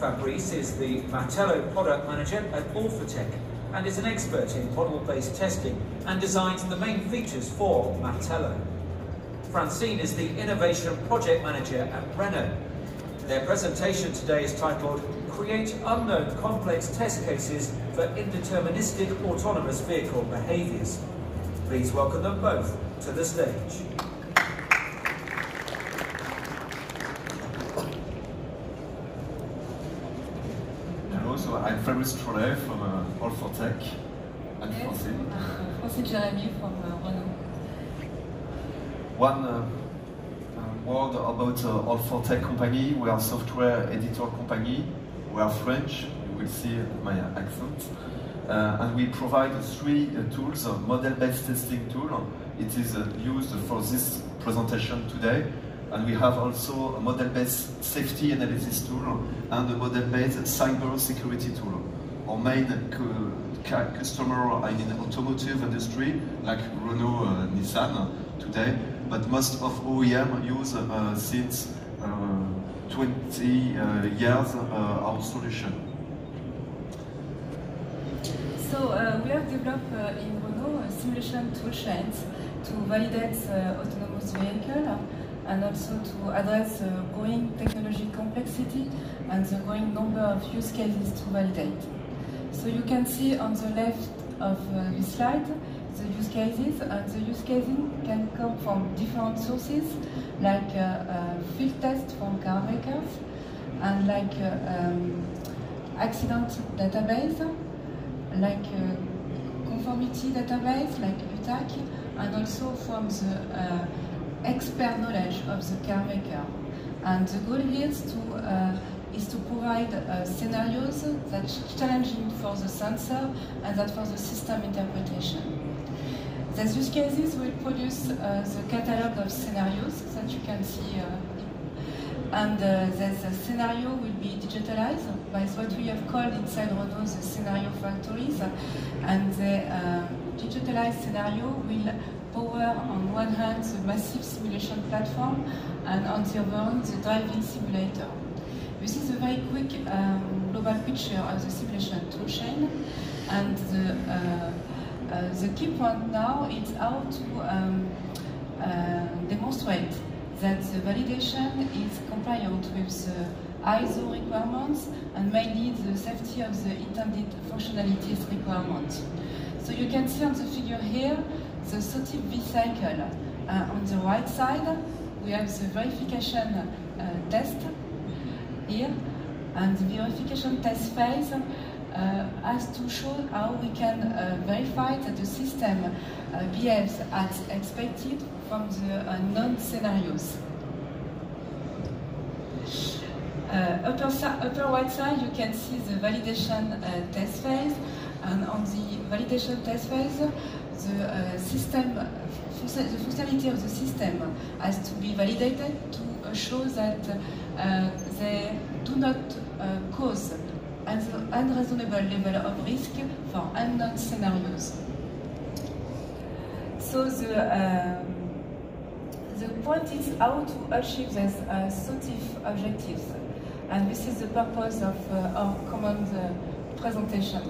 Fabrice is the Martello product manager at Alphatec and is an expert in model-based testing and designs the main features for Martello. Francine is the innovation project manager at Renault. Their presentation today is titled Create Unknown Complex Test Cases for Indeterministic Autonomous Vehicle Behaviours. Please welcome them both to the stage. Hello, so I'm Fabrice Trollet from Alphatec and Francine. Francine Jérémy from Renault. One word about Alphatec company. We are a software editor company. We are French, you will see my accent. And we provide three tools, a model-based testing tool. It is used for this presentation today. And we have also a model-based safety analysis tool and a model-based cyber security tool. Our main customer are in the automotive industry, like Renault, Nissan today, but most of OEM use since 20 years our solution. So we have developed in Renault simulation toolchains to validate autonomous vehicle and also to address growing technology complexity and the growing number of use cases to validate. So you can see on the left of this slide the use cases, and the use cases can come from different sources, like field tests from car makers, and like accident database, like conformity database, like UTAC, and also from the expert knowledge of the car maker. And the goal here is to provide scenarios that are challenging for the sensor and that for the system interpretation. These use cases will produce the catalog of scenarios that you can see and this scenario will be digitalized by what we have called inside Renault the scenario factories, and the digitalized scenario will power on one hand the massive simulation platform and on the other hand the driving simulator. This is a very quick global picture of the simulation toolchain, and the key point now is how to demonstrate that the validation is compliant with the ISO requirements and mainly the safety of the intended functionalities requirements. So you can see on the figure here the SOTIP V-cycle. On the right side we have the verification test here, and the verification test phase has to show how we can verify that the system behaves as expected from the known scenarios. Upper right side you can see the validation test phase, and on the validation test phase the functionality of the system has to be validated to show that they do not cause an unreasonable level of risk for unknown scenarios. So the point is how to achieve these SOTIF objectives, and this is the purpose of our common presentation.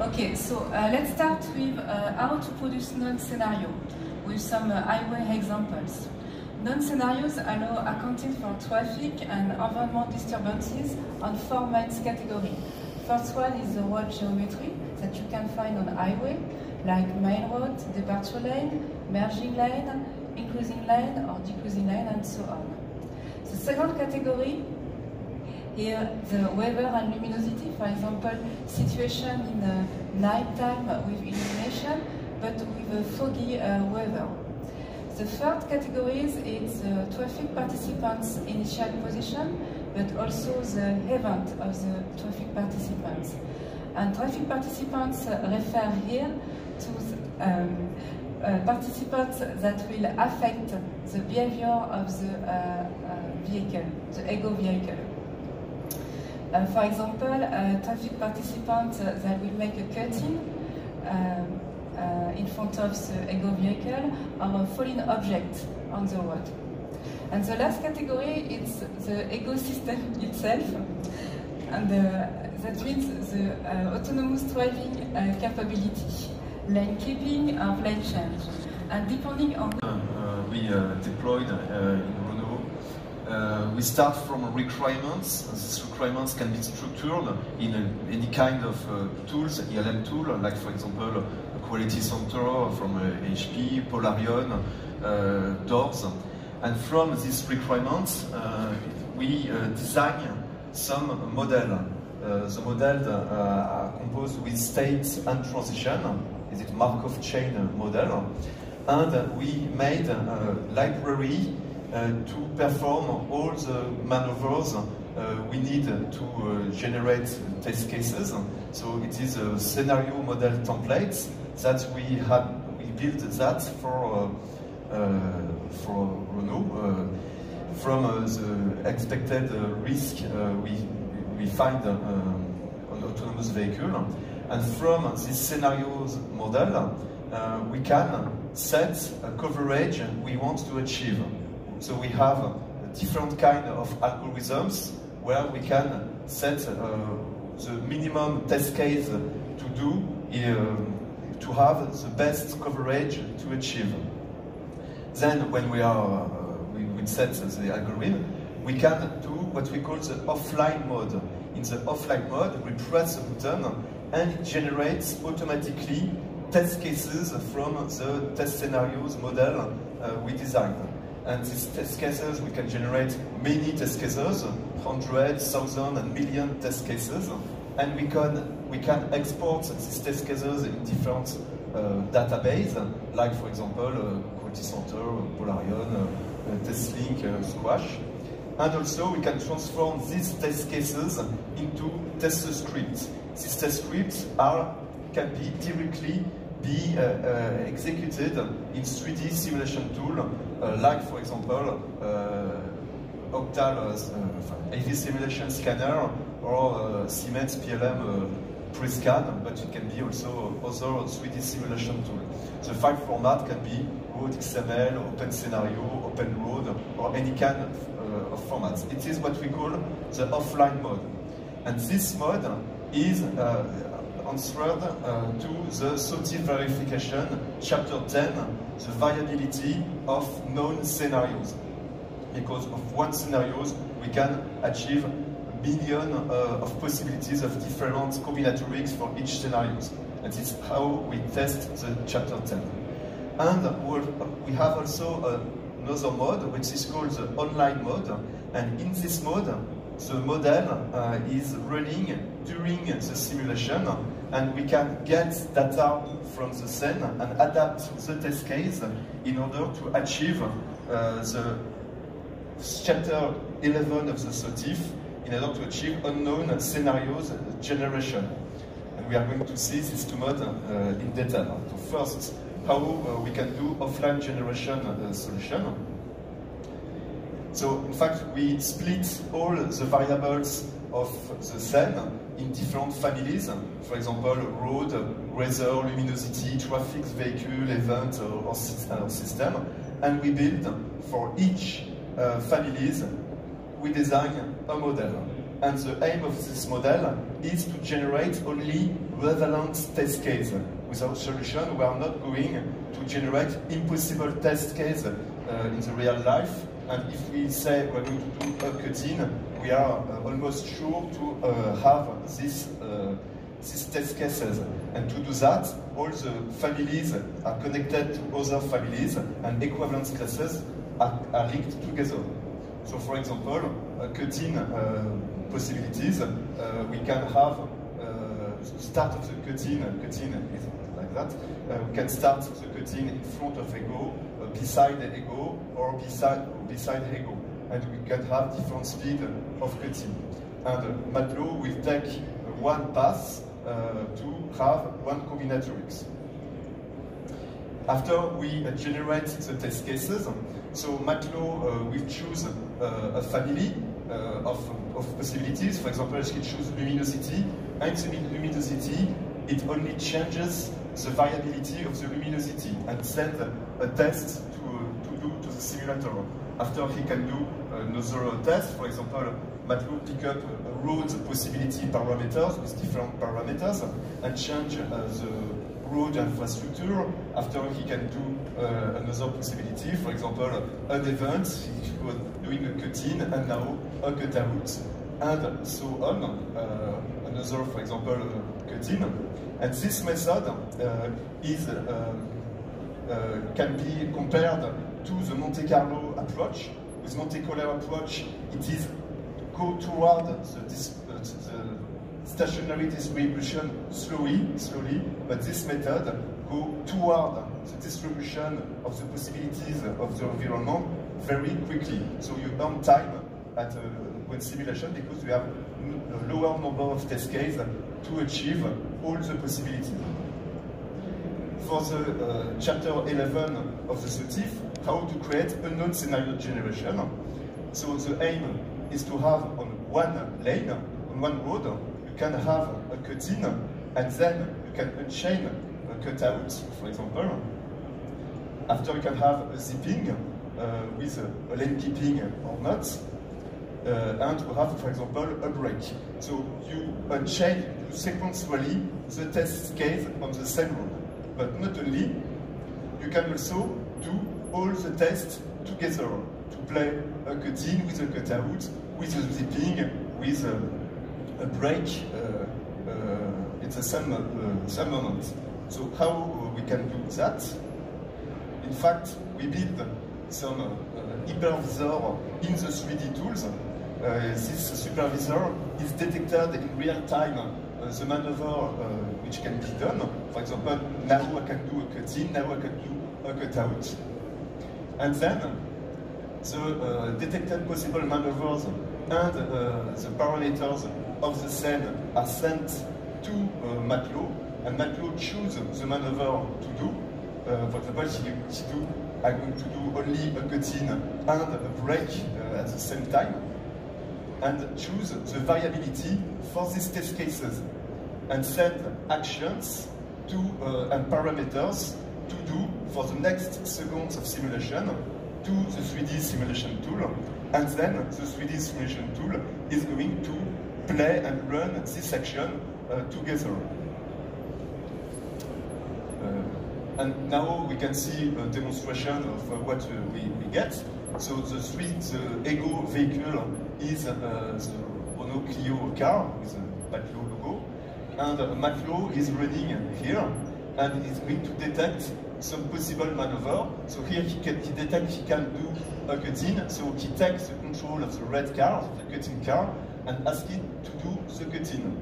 Okay, so let's start with how to produce non-scenario with some highway examples. Non-scenarios allow accounting for traffic and environment disturbances on four main categories. First one is the road geometry that you can find on highway, like main road, departure lane, merging lane, increasing lane or decreasing lane, and so on. The second category, here the weather and luminosity, for example, situation in night time with illumination, but with a foggy weather. The third category is traffic participants' initial position, but also the event of the traffic participants. And traffic participants refer here to participants that will affect the behavior of the vehicle, the ego vehicle. For example, traffic participants that will make a cutting in front of the ego vehicle or a falling object on the road. And the last category is the ecosystem itself, and that means the autonomous driving capability, lane keeping and lane change. And depending on we deployed in Renault, we start from requirements. These requirements can be structured in any kind of tools, ELM tool, like for example a quality center from HP, Polarion, doors. And from these requirements, we design some model. The model are composed with states and transition. Is it Markov chain model? And we made a library to perform all the maneuvers we need to generate test cases. So it is a scenario model template that we built that for Renault from the expected risk we find on autonomous vehicle, and from this scenarios model we can set a coverage we want to achieve. So we have a different kind of algorithms where we can set the minimum test case to do to have the best coverage to achieve. Then when we set the algorithm, we can do what we call the offline mode. In the offline mode, we press a button and it generates automatically test cases from the test scenarios model we designed. And these test cases, we can generate many test cases, 100, 1,000 and million test cases. And we can export these test cases in different databases, like for example, Quality Center, Polarion, TestLink, Squash. And also we can transform these test cases into test scripts. These test scripts can be directly executed in 3D simulation tool, like for example Octal AV simulation scanner or Siemens PLM PreScan, but it can be also other 3D simulation tool. The file format can be Road XML, Open Scenario, Open Road, or any kind of formats. It is what we call the offline mode. And this mode is answered to the SOTIF verification, chapter 10, the viability of known scenarios. Because of one scenarios, we can achieve a billion of possibilities of different combinatorics for each scenarios. And this is how we test the chapter 10. And we have also another mode, which is called the online mode. And in this mode, the model is running during the simulation, and we can get data from the scene and adapt the test case in order to achieve the chapter 11 of the SOTIF, in order to achieve unknown scenarios generation. And we are going to see these two modes in detail. So first, how we can do offline generation solution. So in fact, we split all the variables of the scene in different families. For example, road, weather, luminosity, traffic, vehicle, event, or system. And we build for each families, we design a model. And the aim of this model is to generate only relevant test case. Without solution, we are not going to generate impossible test case in the real life. And if we say we're going to do a cut-in, we are almost sure to have these test cases. And to do that, all the families are connected to other families, and equivalence classes are linked together. So for example, cut-in possibilities, we can have the start of the cut-in is like that. We can start the cut-in in front of ego, beside ego, or beside ego. And we can have different speed of cut-in. And MATLAB will take one path to have one combinatorics. After we generate the test cases, so MATLAB will choose a family of possibilities. For example, it can choose luminosity, and the luminosity, it only changes the variability of the luminosity and send a test to do to the simulator. After he can do another test, for example, MATLAB pick up road possibility parameters with different parameters and change the road infrastructure. After he can do another possibility, for example, an event, he was doing a cut-in and now a cut-out, and so on. Another, for example, cut-in. And this method can be compared to the Monte Carlo approach. With Monte Carlo approach, it is go toward the stationary distribution slowly, but this method go toward the distribution of the possibilities of the environment very quickly. So you earn time at when simulation because you have a lower number of test cases to achieve all the possibilities. For the chapter 11 of the SOTIF, how to create unknown scenario generation. So the aim is to have on one lane, on one road, you can have a cut-in, and then you can unchain a cut-out, for example. After you can have a zipping with a lane keeping or not, and to have, for example, a break. So you unchain sequentially the test case on the same road. But not only, you can also do all the tests together to play a cut-in with a cut-out, with a zipping, with a break at the same moment. So how we can do that? In fact, we build some hypervisor in the 3D tools. This supervisor is detected in real time the maneuver which can be done. For example, now I can do a cut-in, now I can do a cut-out. And then the detected possible maneuvers and the parameters of the scene are sent to MATLAB, and MATLAB chooses the maneuver to do. For example, I'm going to do only a cut-in and a break at the same time, and choose the variability for these test cases, and send actions to and parameters to do for the next seconds of simulation to the 3D simulation tool, and then the 3D simulation tool is going to play and run this action together. And now we can see a demonstration of what we get. So the Ego vehicle is the Renault Clio car with a MATLAB logo, and MATLAB is running here, and is going to detect some possible maneuver. So here he detects he can do a cut-in, so he takes the control of the red car, the cut-in car, and asks it to do the cut-in.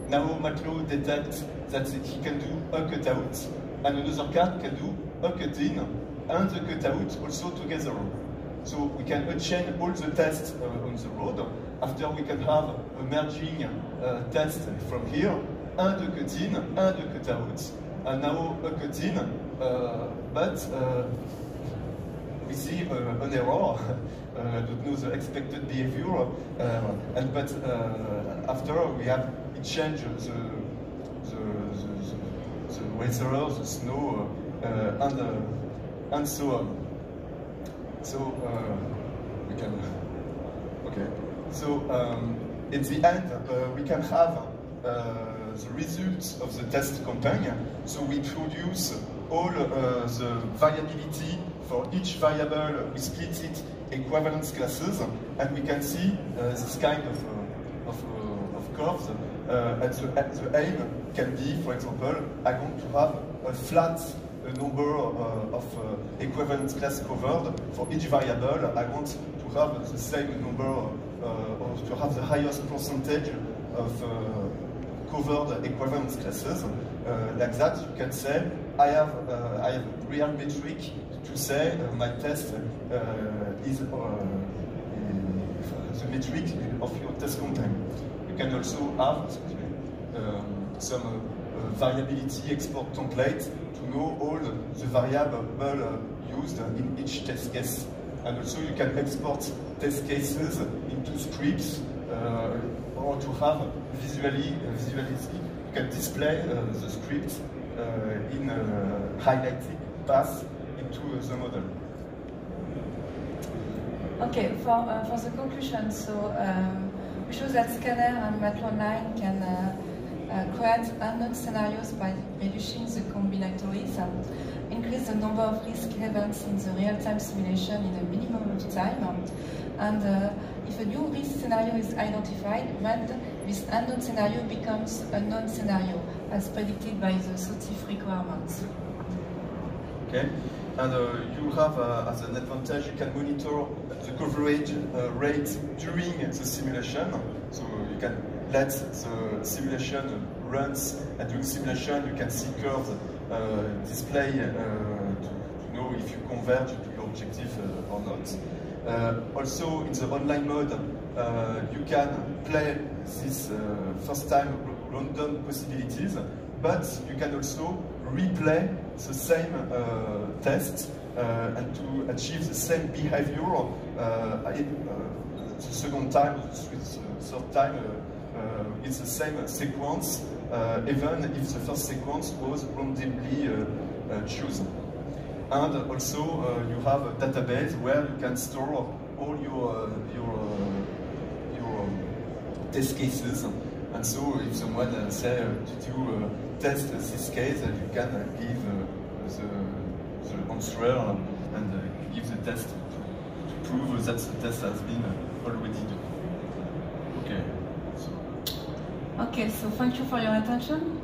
Now MATLAB detects that he can do a cut-out, and another car can do a cut-in and the cut-out also together. So we can unchain all the tests on the road. After we can have a merging test from here, and a cut-in and a cut-out. And now a cut-in, but we see an error. I don't know the expected behavior, but after we have changed the weather, the snow, and so on. So we can, okay. So at the end, we can have the results of the test campaign. So we produce all the variability for each variable. We split it equivalence classes, and we can see this kind of curves. And the aim can be, for example, I want to have a flat number of equivalence class covered for each variable. I want to have the same number, or to have the highest percentage of covered equivalence classes. Like that, you can say I have a real metric to say my test is the metric of your test content. You can also have some variability export template to know all the variable used in each test case. And also you can export test cases into scripts or to have visually, you can display the script in highlighted path into the model. Okay, for the conclusion, so we show that Scanner and MATLAB can create unknown scenarios by reducing the combinatories, increase the number of risk events in the real-time simulation in a minimum of time, and if a new risk scenario is identified, then this unknown scenario becomes a known scenario, as predicted by the SOTIF requirements. Okay, and you have as an advantage, you can monitor the coverage rate during the simulation. So you can let the simulation runs, and during simulation you can see curves display to know if you converge to your objective or not. Also in the online mode, you can play this first time random possibilities, but you can also replay the same test and to achieve the same behavior the second time, the third time, it's the same sequence, even if the first sequence was randomly chosen. And also you have a database where you can store all your test cases. And so if someone say to test this case, you can give the answer and give the test to prove that the test has been already done. Okay. Okay, so thank you for your attention.